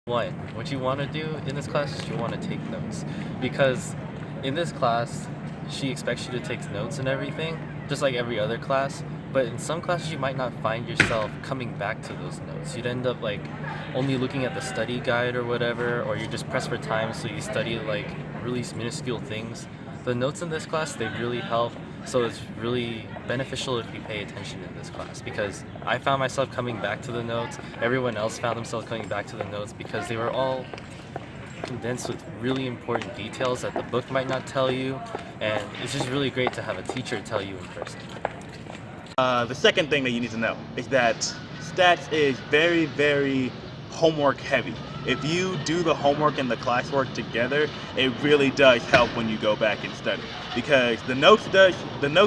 One, what you want to do in this class is you want to take notes, because in this class she expects you to take notes and everything, just like every other class. But in some classes you might not find yourself coming back to those notes. You'd end up like only looking at the study guide or whatever, or you're just pressed for time, so you study like really minuscule things. The notes in this class, they really help, so it's really beneficial if you pay attention in this class, because I found myself coming back to the notes. Everyone else found themselves coming back to the notes because they were all condensed with really important details that the book might not tell you, and it's just really great to have a teacher tell you in person. The second thing that you need to know is that stats is very, very homework heavy. If you do the homework and the classwork together, it really does help when you go back and study, because the notes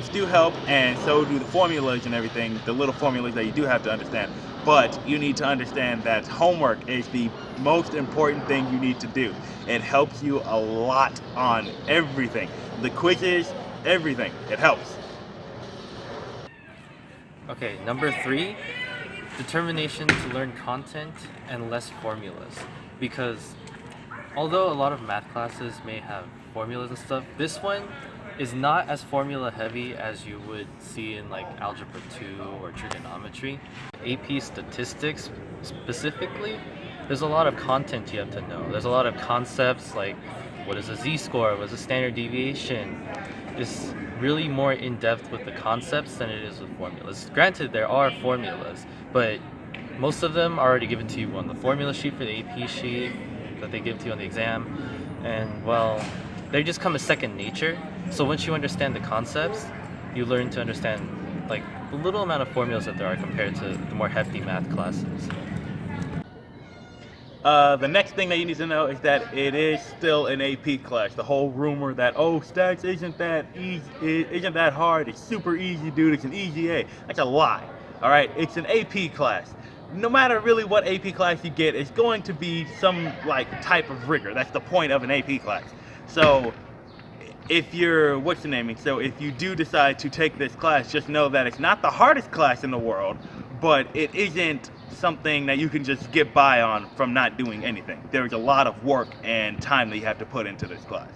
do help, and so do the formulas and everything, the little formulas that you do have to understand. But you need to understand that homework is the most important thing you need to do. It helps you a lot on everything. The quizzes, everything. It helps. Okay, number 3, determination to learn content and less formulas. Because although a lot of math classes may have formulas and stuff, this one is not as formula heavy as you would see in like algebra 2 or trigonometry. AP statistics specifically, there's a lot of content you have to know. There's a lot of concepts like what is a z-score, what is a standard deviation. It's really more in-depth with the concepts than it is with formulas. Granted, there are formulas, but most of them are already given to you on the formula sheet for the AP sheet that they give to you on the exam, and well, they just come as second nature. So once you understand the concepts, you learn to understand like the little amount of formulas that there are compared to the more hefty math classes. The next thing that you need to know is that it is still an AP class. The whole rumor that, oh, stats isn't that easy, isn't that hard, it's super easy, dude, it's an easy A. That's a lie. All right, it's an AP class. No matter really what AP class you get, it's going to be some like type of rigor. That's the point of an AP class. So if you're, so if you do decide to take this class, just know that it's not the hardest class in the world, but it isn't something that you can just get by on from not doing anything. There's a lot of work and time that you have to put into this class.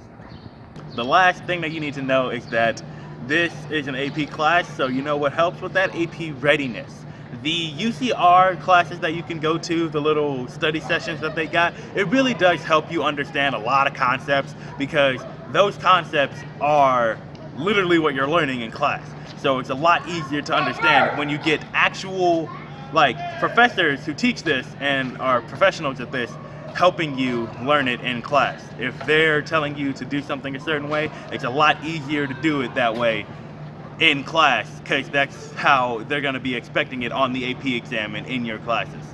The last thing that you need to know is that this is an AP class, so you know what helps with that? AP Readiness. The UCR classes that you can go to, the little study sessions that they got, it really does help you understand a lot of concepts, because those concepts are literally what you're learning in class. So it's a lot easier to understand when you get actual like professors who teach this and are professionals at this helping you learn it in class. If they're telling you to do something a certain way, it's a lot easier to do it that way in class, because that's how they're going to be expecting it on the AP exam and in your classes.